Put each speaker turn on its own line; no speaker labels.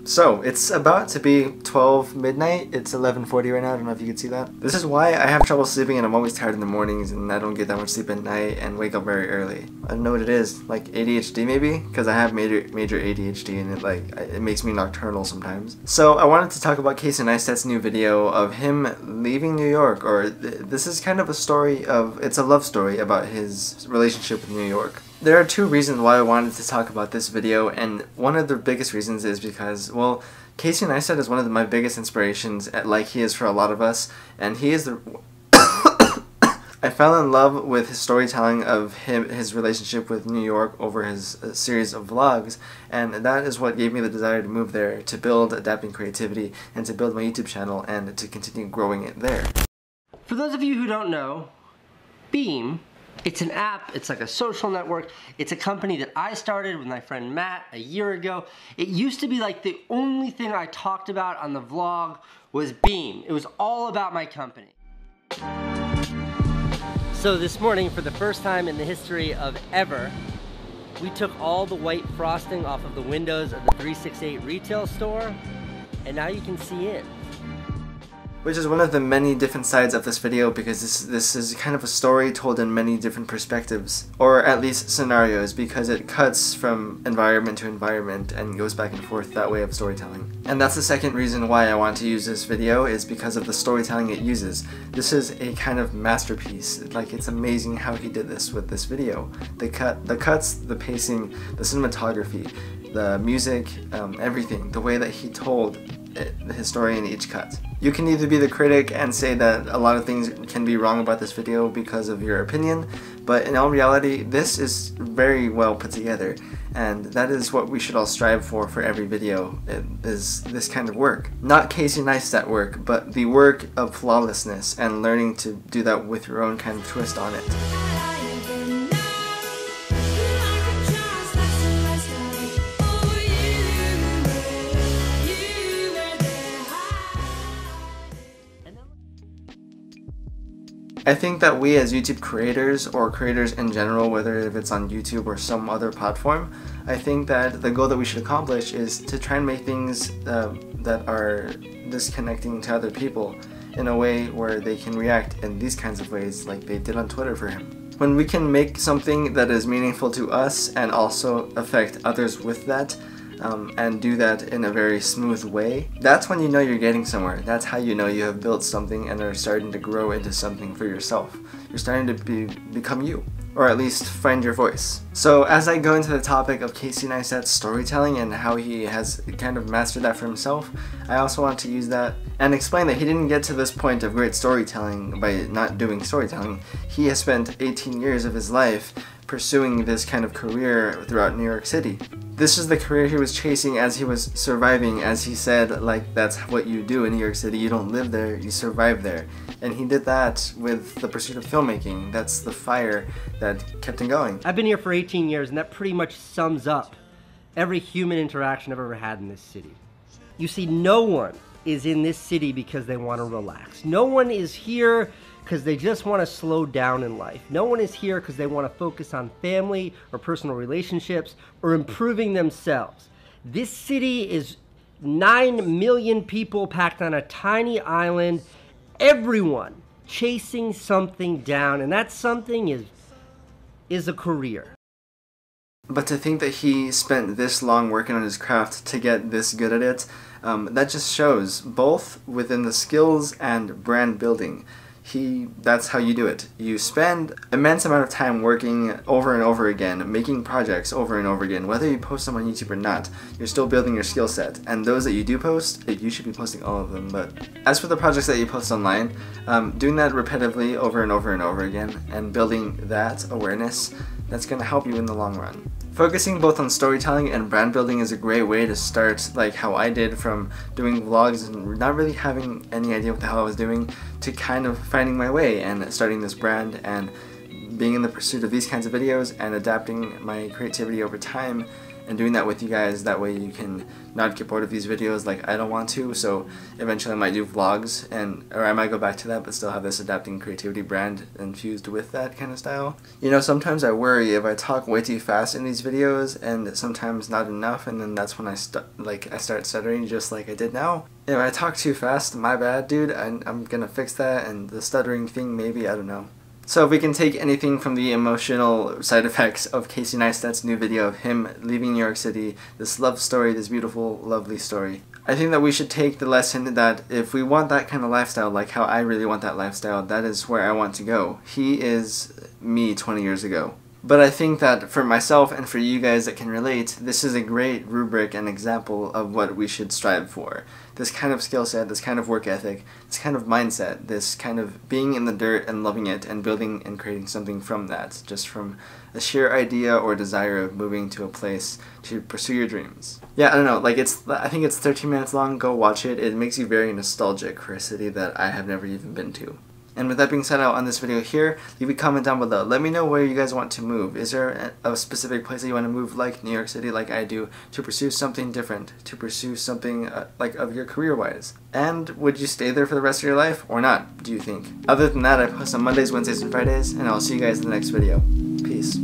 So, it's about to be 12 midnight. It's 11:40 right now. I don't know if you can see that. This is why I have trouble sleeping and I'm always tired in the mornings and I don't get that much sleep at night and wake up very early. I don't know what it is, like ADHD maybe? Because I have major ADHD and it makes me nocturnal sometimes. So, I wanted to talk about Casey Neistat's new video of him leaving New York, or this is kind of a story of, it's a love story about his relationship with New York. There are two reasons why I wanted to talk about this video, and one of the biggest reasons is because, well, Casey Neistat is one of my biggest inspirations, like he is for a lot of us, and he is the... I fell in love with his storytelling of his relationship with New York over his series of vlogs, and that is what gave me the desire to move there, to build Adapting Creativity, and to build my YouTube channel, and to continue growing it there.
For those of you who don't know, Beam, it's an app, it's like a social network. It's a company that I started with my friend Matt a year ago. It used to be like the only thing I talked about on the vlog was Beam. It was all about my company. So this morning, for the first time in the history of ever, we took all the white frosting off of the windows of the 368 retail store, and now you can see in.
Which is one of the many different sides of this video, because this is kind of a story told in many different perspectives, or at least scenarios, because it cuts from environment to environment and goes back and forth that way of storytelling. And that's the second reason why I want to use this video, is because of the storytelling it uses. This is a kind of masterpiece. Like, it's amazing how he did this with this video. The cuts, the pacing, the cinematography, the music, everything, the way that he told his story in each cut. You can either be the critic and say that a lot of things can be wrong about this video because of your opinion, but in all reality, this is very well put together, and that is what we should all strive for every video, is this kind of work. Not Casey Neistat work, but the work of flawlessness and learning to do that with your own kind of twist on it. I think that we as YouTube creators, or creators in general, whether if it's on YouTube or some other platform, I think that the goal that we should accomplish is to try and make things that are disconnecting to other people in a way where they can react in these kinds of ways, like they did on Twitter for him. When we can make something that is meaningful to us and also affect others with that, and do that in a very smooth way, that's when you know you're getting somewhere. That's how you know you have built something and are starting to grow into something for yourself. You're starting to become you, or at least find your voice. So as I go into the topic of Casey Neistat's storytelling and how he has kind of mastered that for himself, I also want to use that and explain that he didn't get to this point of great storytelling by not doing storytelling. He has spent 18 years of his life pursuing this kind of career throughout New York City. This is the career he was chasing as he was surviving, as he said, like, that's what you do in New York City. You don't live there, you survive there. And he did that with the pursuit of filmmaking. That's the fire that kept him going.
I've been here for 18 years, and that pretty much sums up every human interaction I've ever had in this city. You see, no one is in this city because they want to relax. No one is here because they just want to slow down in life. No one is here because they want to focus on family or personal relationships or improving themselves. This city is 9 million people packed on a tiny island, everyone chasing something down, and that something is a career.
But to think that he spent this long working on his craft to get this good at it, that just shows both within the skills and brand building. That's how you do it. You spend immense amount of time working over and over again, making projects over and over again. Whether you post them on YouTube or not, you're still building your skill set. And those that you do post, you should be posting all of them. But as for the projects that you post online, doing that repetitively over and over and over again, and building that awareness, that's going to help you in the long run. Focusing both on storytelling and brand building is a great way to start, like how I did, from doing vlogs and not really having any idea what the hell I was doing, to kind of finding my way and starting this brand and being in the pursuit of these kinds of videos and adapting my creativity over time and doing that with you guys. That way you can not get bored of these videos like I don't want to. So eventually I might do vlogs, or I might go back to that but still have this adapting creativity brand infused with that kind of style. You know, sometimes I worry if I talk way too fast in these videos and sometimes not enough, and then that's when I start stuttering just like I did now. If I talk too fast, my bad, dude. I'm gonna fix that, and the stuttering thing, maybe, I don't know. So if we can take anything from the emotional side effects of Casey Neistat's new video of him leaving New York City, this love story, this beautiful, lovely story, I think that we should take the lesson that if we want that kind of lifestyle, like how I really want that lifestyle, that is where I want to go. He is me 20 years ago. But I think that for myself and for you guys that can relate, this is a great rubric and example of what we should strive for. This kind of skill set, this kind of work ethic, this kind of mindset, this kind of being in the dirt and loving it and building and creating something from that, just from a sheer idea or desire of moving to a place to pursue your dreams. Yeah, I don't know, like I think it's 13 minutes long, go watch it. It makes you very nostalgic for a city that I have never even been to. And with that being said, I'll end this video here. Leave a comment down below. Let me know where you guys want to move. Is there a specific place that you want to move, like New York City, like I do, to pursue something different, to pursue something like of your career-wise? And would you stay there for the rest of your life or not, do you think? Other than that, I post on Mondays, Wednesdays, and Fridays, and I'll see you guys in the next video. Peace.